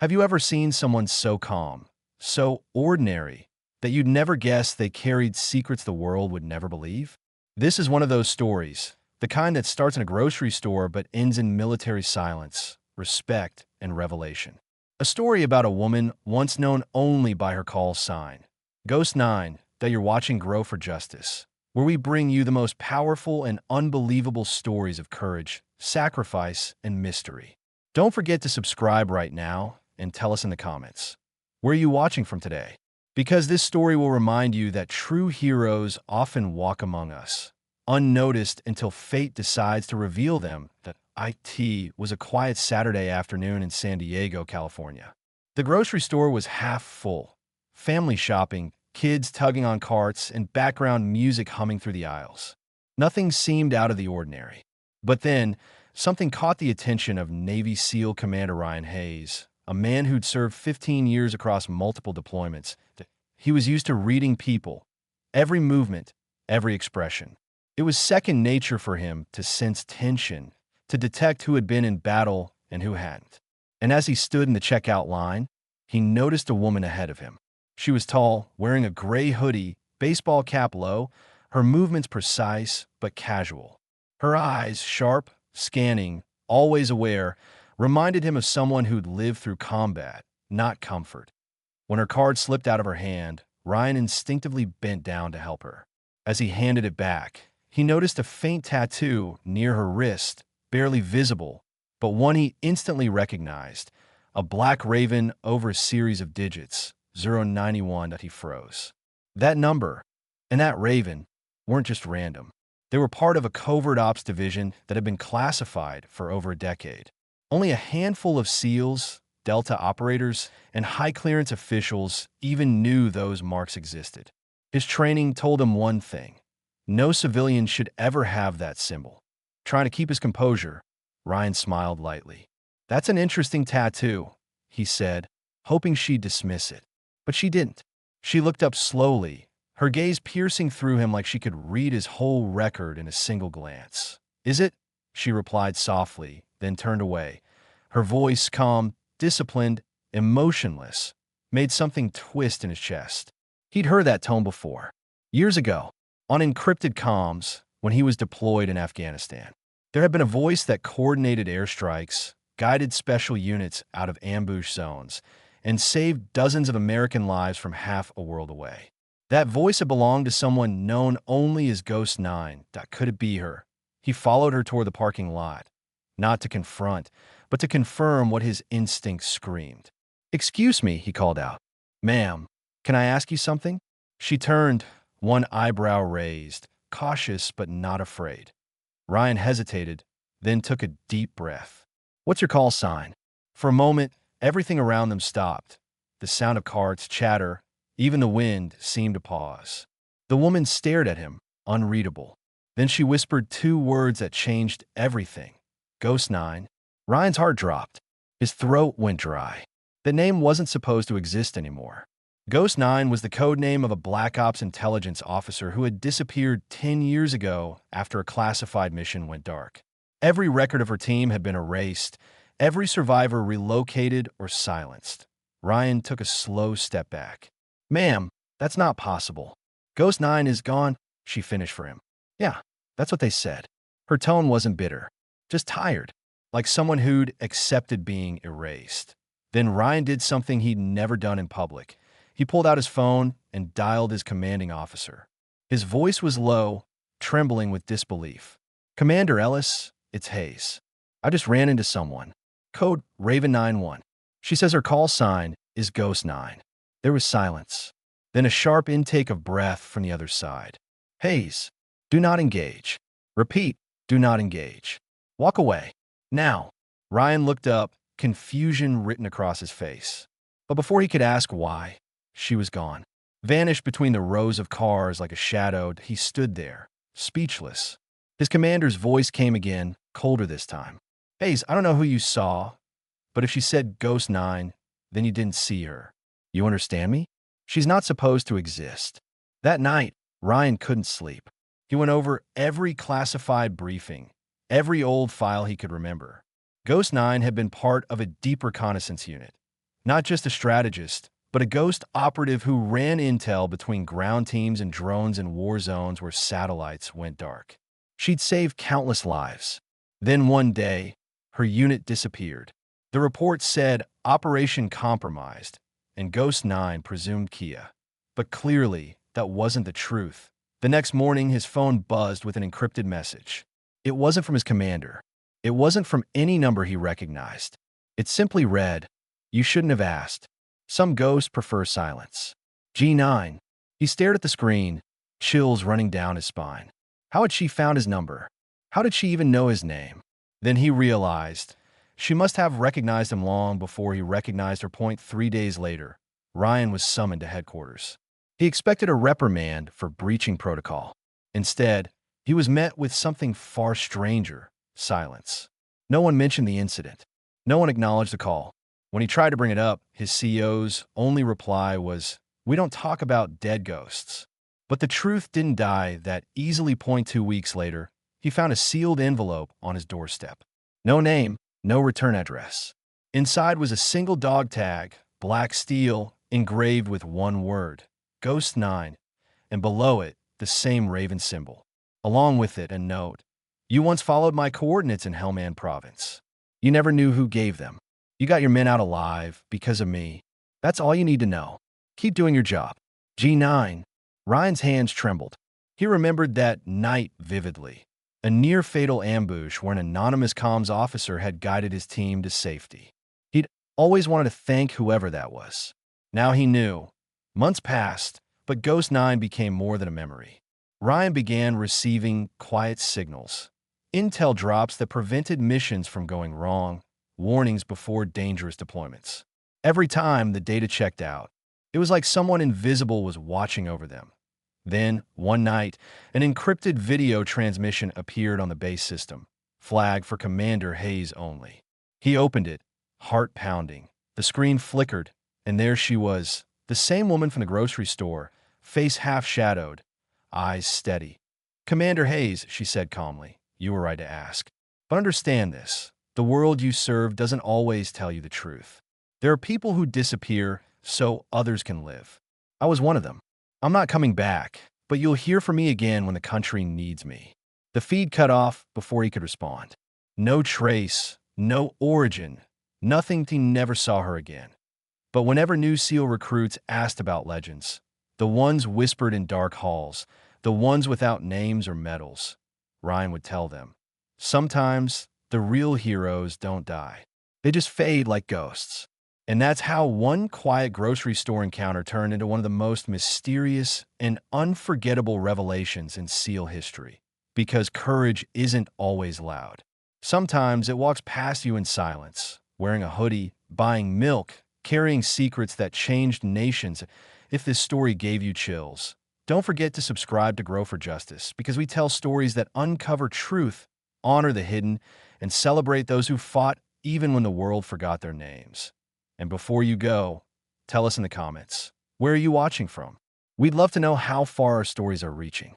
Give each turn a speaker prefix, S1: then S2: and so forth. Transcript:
S1: Have you ever seen someone so calm, so ordinary, that you'd never guess they carried secrets the world would never believe? This is one of those stories, the kind that starts in a grocery store but ends in military silence, respect, and revelation. A story about a woman once known only by her call sign, Ghost 9, that you're watching grow for justice, where we bring you the most powerful and unbelievable stories of courage, sacrifice, and mystery. Don't forget to subscribe right now and tell us in the comments, where are you watching from today? Because this story will remind you that true heroes often walk among us, unnoticed until fate decides to reveal them. That it was a quiet Saturday afternoon in San Diego, California. The grocery store was half full. Family shopping, kids tugging on carts, and background music humming through the aisles. Nothing seemed out of the ordinary. But then, something caught the attention of Navy SEAL Commander Ryan Hayes, a man who'd served 15 years across multiple deployments. He was used to reading people, every movement, every expression. It was second nature for him to sense tension, to detect who had been in battle and who hadn't. And as he stood in the checkout line, he noticed a woman ahead of him. She was tall, wearing a gray hoodie, baseball cap low, her movements precise but casual. Her eyes, sharp, scanning, always aware, reminded him of someone who'd lived through combat, not comfort. When her card slipped out of her hand, Ryan instinctively bent down to help her. As he handed it back, he noticed a faint tattoo near her wrist, barely visible, but one he instantly recognized, a black raven over a series of digits, 091. He froze. That number and that raven weren't just random. They were part of a covert ops division that had been classified for over a decade. Only a handful of SEALs, Delta operators, and high-clearance officials even knew those marks existed. His training told him one thing: no civilian should ever have that symbol. Trying to keep his composure, Ryan smiled lightly. "That's an interesting tattoo," he said, hoping she'd dismiss it. But she didn't. She looked up slowly, her gaze piercing through him like she could read his whole record in a single glance. "Is it?" she replied softly, then turned away. Her voice, calm, disciplined, emotionless, made something twist in his chest. He'd heard that tone before, years ago, on encrypted comms when he was deployed in Afghanistan. There had been a voice that coordinated airstrikes, guided special units out of ambush zones, and saved dozens of American lives from half a world away. That voice had belonged to someone known only as Ghost 9. Could it be her? He followed her toward the parking lot, not to confront, but to confirm what his instincts screamed. "Excuse me," he called out. "Ma'am, can I ask you something?" She turned, one eyebrow raised, cautious but not afraid. Ryan hesitated, then took a deep breath. "What's your call sign?" For a moment, everything around them stopped. The sound of carts, chatter, even the wind seemed to pause. The woman stared at him, unreadable. Then she whispered two words that changed everything. "Ghost 9. Ryan's heart dropped. His throat went dry. The name wasn't supposed to exist anymore. Ghost 9 was the code name of a Black Ops intelligence officer who had disappeared 10 years ago after a classified mission went dark. Every record of her team had been erased, every survivor relocated or silenced. Ryan took a slow step back. "Ma'am, that's not possible. Ghost 9 is gone," she finished for him. "Yeah, that's what they said." Her tone wasn't bitter, just tired, like someone who'd accepted being erased. Then Ryan did something he'd never done in public. He pulled out his phone and dialed his commanding officer. His voice was low, trembling with disbelief. "Commander Ellis, it's Hayes. I just ran into someone. Code Raven 91. She says her call sign is Ghost 9. There was silence, then a sharp intake of breath from the other side. "Hayes, do not engage. Repeat, do not engage. Walk away. Now." Ryan looked up, confusion written across his face. But before he could ask why, she was gone. Vanished between the rows of cars like a shadow, he stood there, speechless. His commander's voice came again, colder this time. "Hayes, I don't know who you saw, but if she said Ghost 9, then you didn't see her. You understand me? She's not supposed to exist." That night, Ryan couldn't sleep. He went over every classified briefing, every old file he could remember. Ghost 9 had been part of a deep reconnaissance unit, Not just a strategist, but a ghost operative who ran intel between ground teams and drones in war zones where satellites went dark. She'd saved countless lives. Then one day, her unit disappeared. The report said Operation Compromised, and Ghost 9 presumed Kia. But clearly, that wasn't the truth. The next morning, his phone buzzed with an encrypted message. It wasn't from his commander. It wasn't from any number he recognized. It simply read, "You shouldn't have asked. Some ghosts prefer silence." G9. He stared at the screen, chills running down his spine. How had she found his number? How did she even know his name? Then he realized she must have recognized him long before he recognized her. 3 days later, Ryan was summoned to headquarters. He expected a reprimand for breaching protocol. Instead, he was met with something far stranger: silence. No one mentioned the incident. No one acknowledged the call. When he tried to bring it up, his CEO's only reply was, "We don't talk about dead ghosts." But the truth didn't die that easily. 2 weeks later, he found a sealed envelope on his doorstep. No name, no return address. Inside was a single dog tag, black steel, engraved with one word, Ghost 9, and below it, the same raven symbol. Along with it, a note: "You once followed my coordinates in Helmand Province. You never knew who gave them. You got your men out alive because of me. That's all you need to know. Keep doing your job." G9. Ryan's hands trembled. He remembered that night vividly. A near-fatal ambush where an anonymous comms officer had guided his team to safety. He'd always wanted to thank whoever that was. Now he knew. Months passed, but Ghost 9 became more than a memory. Ryan began receiving quiet signals. Intel drops that prevented missions from going wrong, warnings before dangerous deployments. Every time the data checked out, it was like someone invisible was watching over them. Then, one night, an encrypted video transmission appeared on the base system, flagged for Commander Hayes only. He opened it, heart pounding. The screen flickered, and there she was, the same woman from the grocery store, face half-shadowed, eyes steady. "Commander Hayes," she said calmly, "you were right to ask. But understand this. The world you serve doesn't always tell you the truth. There are people who disappear so others can live. I was one of them. I'm not coming back, but you'll hear from me again when the country needs me." The feed cut off before he could respond. No trace, no origin, nothing. He never saw her again. But whenever new SEAL recruits asked about legends, the ones whispered in dark halls, the ones without names or medals, Ryan would tell them, sometimes the real heroes don't die. They just fade like ghosts. And that's how one quiet grocery store encounter turned into one of the most mysterious and unforgettable revelations in SEAL history. Because courage isn't always loud. Sometimes it walks past you in silence, wearing a hoodie, buying milk, carrying secrets that changed nations. If this story gave you chills, don't forget to subscribe to Grow for Justice, because we tell stories that uncover truth, honor the hidden, and celebrate those who fought even when the world forgot their names. And before you go, tell us in the comments, where are you watching from? We'd love to know how far our stories are reaching.